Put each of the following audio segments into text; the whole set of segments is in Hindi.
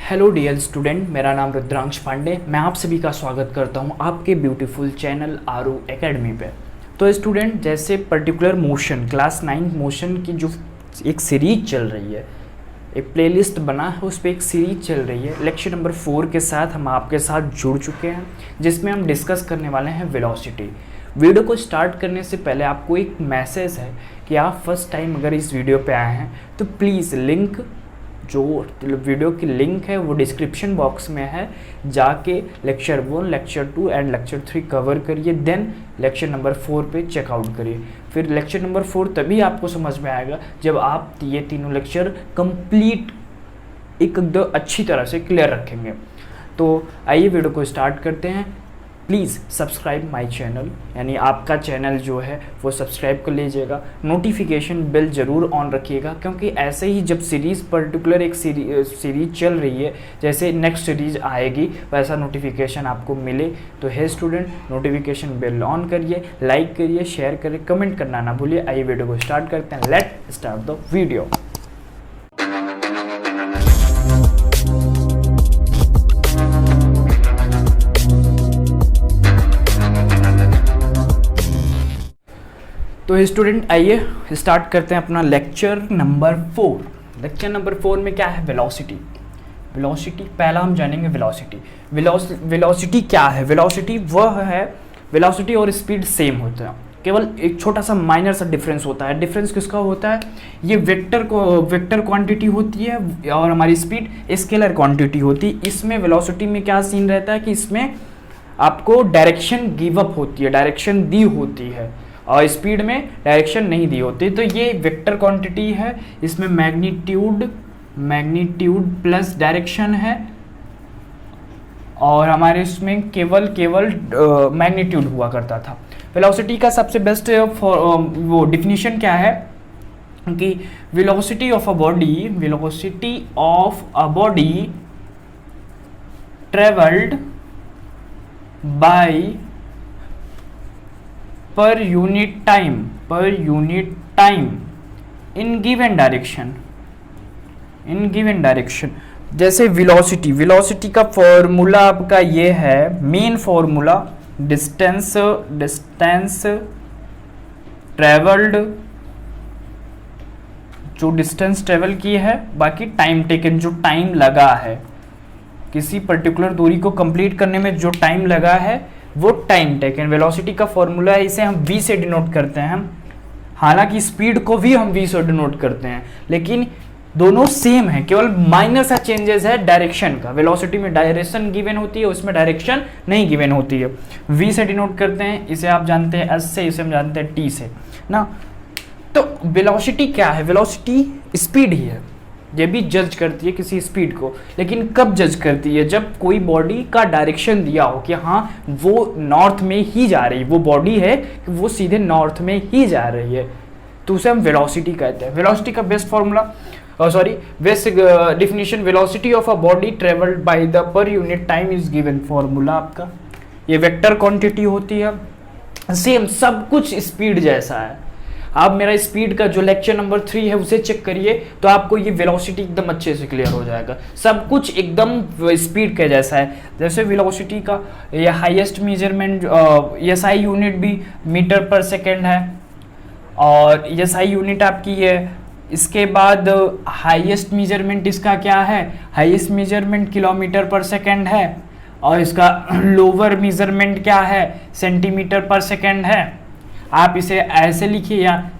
हेलो डियर स्टूडेंट, मेरा नाम रुद्रांश पांडे। मैं आप सभी का स्वागत करता हूं आपके ब्यूटीफुल चैनल आरू एकेडमी पे। तो स्टूडेंट, जैसे पर्टिकुलर मोशन क्लास 9 मोशन की जो एक सीरीज चल रही है, एक प्लेलिस्ट बना है, उस पर एक सीरीज चल रही है। लेक्चर नंबर 4 के साथ हम आपके साथ जुड़ चुके हैं, जिसमें हम डिस्कस करने वाले हैं वेलोसिटी। वीडियो को स्टार्ट करने से पहले आपको एक मैसेज है कि आप फर्स्ट टाइम अगर इस वीडियो पे आए हैं तो प्लीज़ लिंक, जो वीडियो की लिंक है वो डिस्क्रिप्शन बॉक्स में है, जाके lecture 1, lecture 2 and lecture 3 cover करिए, देन लेक्चर नंबर 4 पे चेकआउट करिए। फिर लेक्चर नंबर 4 तभी आपको समझ में आएगा जब आप ये तीनों लेक्चर कंप्लीट एकदम अच्छी तरह से क्लियर रखेंगे। तो आइए वीडियो को स्टार्ट करते हैं। प्लीज़ सब्सक्राइब माय चैनल, यानी आपका चैनल जो है वो सब्सक्राइब कर लीजिएगा। नोटिफिकेशन बेल ज़रूर ऑन रखिएगा, क्योंकि ऐसे ही जब सीरीज़ पर्टिकुलर एक सीरीज चल रही है, जैसे नेक्स्ट सीरीज आएगी वैसा नोटिफिकेशन आपको मिले। तो है स्टूडेंट, नोटिफिकेशन बेल ऑन करिए, लाइक करिए, शेयर करिए, कमेंट करना ना भूलिए। आइए वीडियो को स्टार्ट करते हैं। Let start the video. तो स्टूडेंट, आइए स्टार्ट करते हैं अपना लेक्चर नंबर 4। लेक्चर नंबर 4 में क्या है? वेलोसिटी। वेलोसिटी पहला हम जानेंगे। वेलोसिटी क्या है? वेलोसिटी वह है, वेलोसिटी और स्पीड सेम होता है, केवल एक छोटा सा माइनर सा डिफरेंस होता है। डिफरेंस किसका होता है? ये वेक्टर क्वांटिटी होती है और हमारी स्पीड स्केलर क्वांटिटी होती है। इसमें वेलोसिटी में क्या सीन रहता है कि इसमें आपको डायरेक्शन गिव अप होती है, डायरेक्शन दी होती है, और स्पीड में डायरेक्शन नहीं दी होती। तो ये वेक्टर क्वांटिटी है, इसमें मैग्नीट्यूड प्लस डायरेक्शन है, और हमारे इसमें केवल मैग्नीट्यूड हुआ करता था। वेलोसिटी का सबसे बेस्ट वो डिफिनीशन क्या है कि velocity of a body travelled by per unit time in given direction। जैसे वेलोसिटी का फॉर्मूला आपका ये है, मेन फॉर्मूला डिस्टेंस ट्रेवल्ड, जो डिस्टेंस ट्रेवल की है, बाकी टाइम टेकन, जो टाइम लगा है किसी पर्टिकुलर दूरी को कंप्लीट करने में, जो टाइम लगा है वो टाइम टेकन। वेलोसिटी का फॉर्मूला है, इसे हम v से डिनोट करते हैं। हालांकि स्पीड को भी हम v से डिनोट करते हैं, लेकिन दोनों सेम है, केवल माइनर सा चेंजेस है डायरेक्शन का। वेलोसिटी में डायरेक्शन गिवन होती है, उसमें डायरेक्शन नहीं गिवन होती है। v से डिनोट करते हैं, इसे आप जानते हैं s से, इसे हम जानते हैं t से ना। तो वेलोसिटी क्या है? वेलोसिटी स्पीड ही है, ये भी जज करती है किसी स्पीड को, लेकिन कब जज करती है? जब कोई बॉडी का डायरेक्शन दिया हो कि हाँ वो नॉर्थ में ही जा रही है, वो बॉडी है कि वो सीधे नॉर्थ में ही जा रही है, तो उसे हम वेलोसिटी कहते हैं। वेलोसिटी का best definition, velocity of a body travelled by the per unit time is given. Formula आपका ये वेक्टर क्वांटिटी होती है, सेम सब कुछ स्पीड जैसा है। आप मेरा स्पीड का जो लेक्चर नंबर 3 है उसे चेक करिए, तो आपको ये वेलोसिटी एकदम अच्छे से क्लियर हो जाएगा। सब कुछ एकदम स्पीड के जैसा है। जैसे वेलोसिटी का ये हाईएस्ट मेजरमेंट SI यूनिट भी मीटर पर सेकेंड है, और SI यूनिट आपकी है। इसके बाद हाईएस्ट मेजरमेंट इसका क्या है? हाईएस्ट मेजरमेंट किलोमीटर पर सेकेंड है, और इसका लोअर मेजरमेंट क्या है? सेंटीमीटर पर सेकेंड है। आप इसे ऐसे लिखिए, या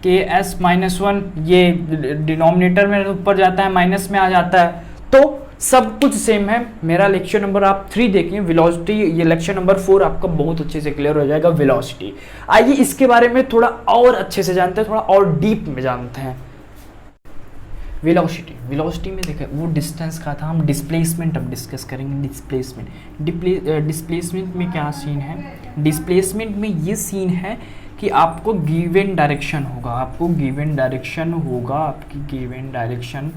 KS-1, ये डिनोमिनेटर में ऊपर जाता है, माइनस में आ जाता है, तो सब कुछ सेम है। मेरा लेक्चर नंबर आप 3 देखिए, वेलोसिटी, ये लेक्चर नंबर 4 आपका बहुत अच्छे से क्लियर हो जाएगा वेलोसिटी। आइए इसके बारे में थोड़ा और अच्छे से जानते हैं, थोड़ा और डीप में जानते हैं। वेलोसिटी में देखें, वो डिस्टेंस का था, हम डिस्प्लेसमेंट अब डिस्कस करेंगे। डिस्प्लेसमेंट में क्या सीन है? डिस्प्लेसमेंट में ये सीन है कि आपको गिवन डायरेक्शन होगा, आपकी गिवन डायरेक्शन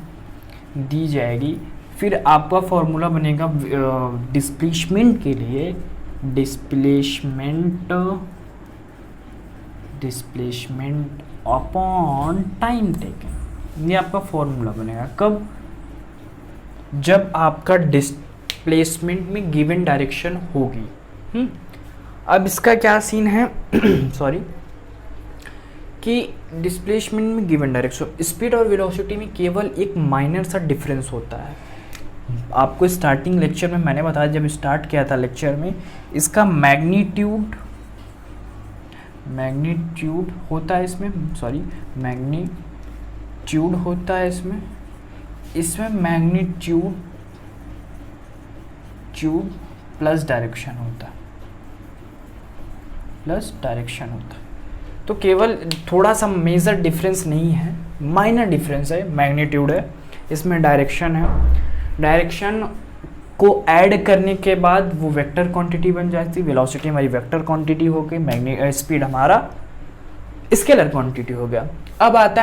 दी जाएगी। फिर आपका फॉर्मूला बनेगा डिस्प्लेसमेंट के लिए, डिस्प्लेसमेंट अपॉन टाइम टेकन। ये आपका फॉर्मूला बनेगा कब? जब आपका डिस्प्लेसमेंट में गिवन डायरेक्शन होगी। अब इसका क्या सीन है सॉरी, कि डिस्प्लेसमेंट में गिवन डायरेक्शन, स्पीड और वेलोसिटी में केवल एक माइनर सा डिफरेंस होता है। आपको स्टार्टिंग लेक्चर में मैंने बताया, जब स्टार्ट किया था लेक्चर में, इसका मैग्नीट्यूड होता है इसमें, सॉरी मैग्नीट्यूड होता है इसमें मैग्नीट्यूड प्लस डायरेक्शन होता है, तो केवल थोड़ा सा मेजर डिफरेंस नहीं है, माइनर डिफरेंस है, मैग्नीट्यूड है, इसमें डायरेक्शन है। डायरेक्शन को ऐड करने के बाद वो वेक्टर क्वांटिटी बन जाती है, वेलोसिटी हमारी वेक्टर क्वांटिटी हो गई, स्पीड हमारा स्केलर क्वांटिटी हो गया। अब आता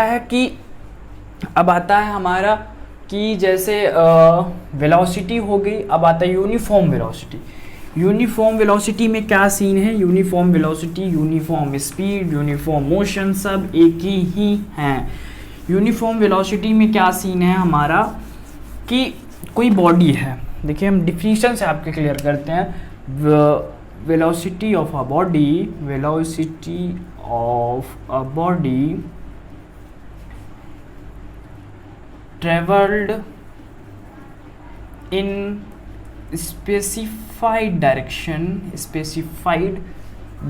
है हमारा कि जैसे वेलोसिटी हो गई, अब आता है यूनिफॉर्म वेलोसिटी। यूनिफॉर्म वेलोसिटी में क्या सीन है, uniform velocity, uniform speed, uniform motion सब एक ही हैं। यूनिफॉर्म वेलोसिटी में क्या सीन है हमारा कि कोई बॉडी है, देखिए हम डिफिनीशन से आपके क्लियर करते हैं। Velocity of a body travelled in specified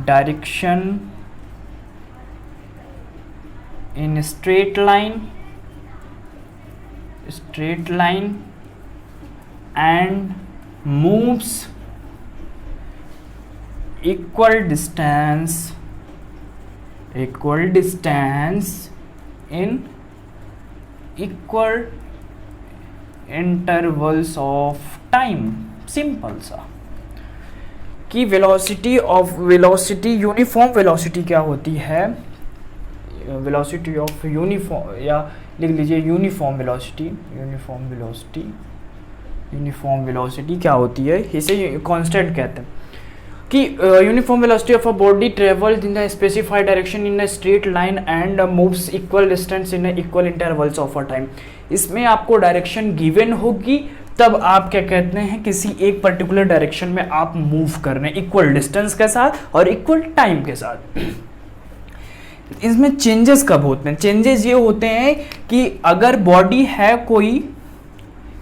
direction in straight line and moves equal distance in equal intervals of time। Simple सा कि वेलोसिटी यूनिफॉर्म वेलोसिटी क्या होती है, वेलोसिटी ऑफ यूनिफॉर्म, या लिख लीजिए यूनिफॉर्म वेलोसिटी क्या होती है, इसे कांस्टेंट कहते हैं कि uniform velocity of a body travels in the specified direction in a straight line and moves equal distance in equal intervals of a time. इसमें आपको डायरेक्शन गिवन होगी, तब आप क्या कहते हैं, किसी एक पर्टिकुलर डायरेक्शन में आप मूव कर रहे हैं इक्वल डिस्टेंस के साथ और इक्वल टाइम के साथ। इसमें चेंजेस कब होते हैं, चेंजेस ये होते हैं कि अगर बॉडी है कोई,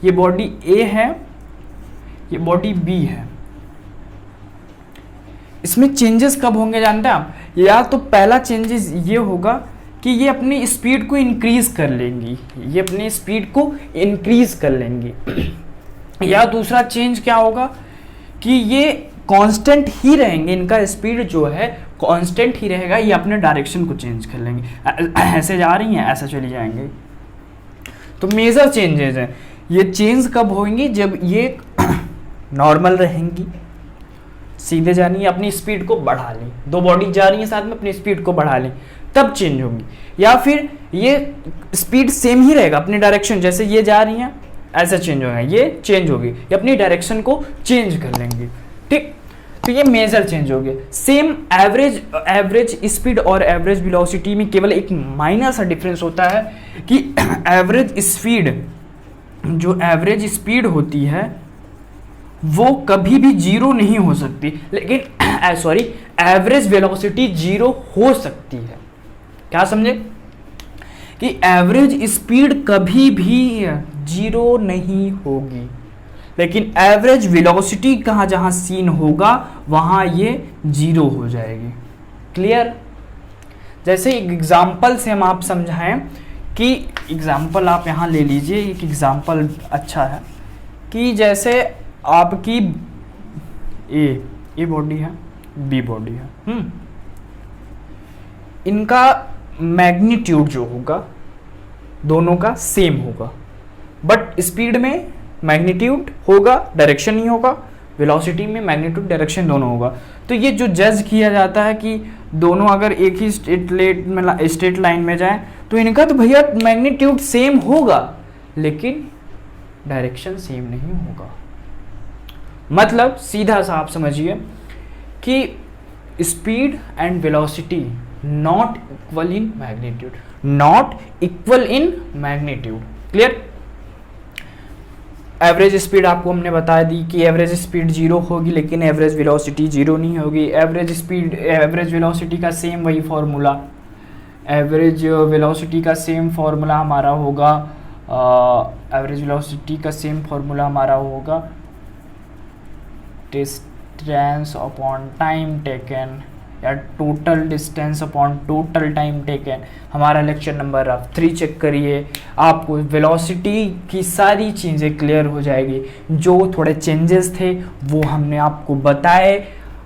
ये बॉडी ए है, ये बॉडी बी है, इसमें चेंजेस कब होंगे जानते हैं आप, या तो पहला चेंजेस ये होगा कि ये अपनी स्पीड को इंक्रीज कर लेंगी, या दूसरा चेंज क्या होगा कि ये कांस्टेंट ही रहेंगे, इनका स्पीड जो है कांस्टेंट ही रहेगा, ये अपने डायरेक्शन को चेंज कर लेंगे, ऐसे जा रही हैं ऐसे चली जाएंगे। तो मेजर चेंजेस हैं, ये चेंज कब होंगी, जब ये नॉर्मल रहेंगी, सीधे जा रही है, अपनी स्पीड को बढ़ा ली, दो बॉडी जा रही है साथ में, अपनी स्पीड को बढ़ा ली, तब चेंज होंगी। या फिर ये स्पीड सेम ही रहेगा, अपनी डायरेक्शन जैसे ये जा रही हैं ऐसा चेंज होगा, ये चेंज होगी, ये अपनी डायरेक्शन को चेंज कर लेंगी, ठीक। तो ये मेजर चेंज हो गया। सेम एवरेज स्पीड और एवरेज वेलोसिटी में केवल एक माइनर सा डिफरेंस होता है कि एवरेज स्पीड होती है वो कभी भी जीरो नहीं हो सकती, लेकिन एवरेज वेलोसिटी जीरो हो सकती है। क्या समझे कि एवरेज स्पीड कभी भी जीरो नहीं होगी, लेकिन एवरेज वेलोसिटी कहाँ जहाँ सीन होगा वहाँ ये जीरो हो जाएगी। क्लियर? जैसे एक एग्जाम्पल से हम आप समझाएं कि एग्जाम्पल आप यहाँ ले लीजिए, एक एग्जाम्पल अच्छा है कि जैसे आपकी ए बॉडी है, बी बॉडी है, इनका मैग्नीट्यूड जो होगा दोनों का सेम होगा, बट स्पीड में मैग्नीट्यूड होगा, डायरेक्शन नहीं होगा, वेलोसिटी में मैग्नीट्यूड डायरेक्शन दोनों होगा। तो ये जो जज किया जाता है कि दोनों अगर एक ही स्ट्रेट लाइन में जाएं तो इनका तो भैया मैग्नीट्यूड सेम होगा लेकिन डायरेक्शन सेम नहीं होगा। मतलब सीधा सा आप समझिए कि speed and velocity not equal in magnitude, clear? Average speed आपको हमने बता दी कि एवरेज स्पीड 0 होगी, लेकिन एवरेज वेलोसिटी 0 नहीं होगी। एवरेज स्पीड, एवरेज वेलोसिटी का सेम वही फार्मूला, एवरेज वेलोसिटी का सेम फार्मूला हमारा होगा, एवरेज वेलोसिटी का सेम फार्मूला हमारा होगा डिस्टेंस अपॉन टाइम टेकन, या total distance upon total time taken. हमारा लेक्चर नंबर आप 3 चेक करिए, आपको वेलोसिटी की सारी चीज़ें क्लियर हो जाएगी। जो थोड़े चेंजेस थे वो हमने आपको बताए।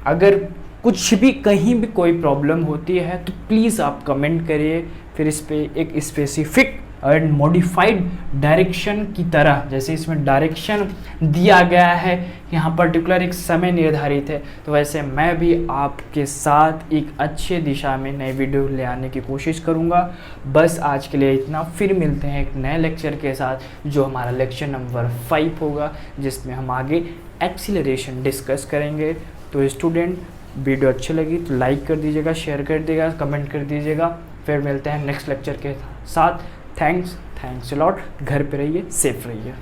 अगर कुछ भी कहीं भी कोई प्रॉब्लम होती है तो प्लीज़ आप कमेंट करिए, फिर इस पे एक स्पेसिफिक एंड मॉडिफाइड डायरेक्शन की तरह, जैसे इसमें डायरेक्शन दिया गया है, यहाँ पर्टिकुलर एक समय निर्धारित है, तो वैसे मैं भी आपके साथ एक अच्छे दिशा में नए वीडियो ले आने की कोशिश करूँगा। बस आज के लिए इतना, फिर मिलते हैं एक नए लेक्चर के साथ जो हमारा लेक्चर नंबर 5 होगा, जिसमें हम आगे एक्सीलरेशन डिस्कस करेंगे। तो स्टूडेंट, वीडियो अच्छी लगी तो लाइक कर दीजिएगा, शेयर कर दीजिएगा, कमेंट कर दीजिएगा। फिर मिलते हैं नेक्स्ट लेक्चर के साथ। Thanks a lot. घर पे रहिए, सेफ रहिए।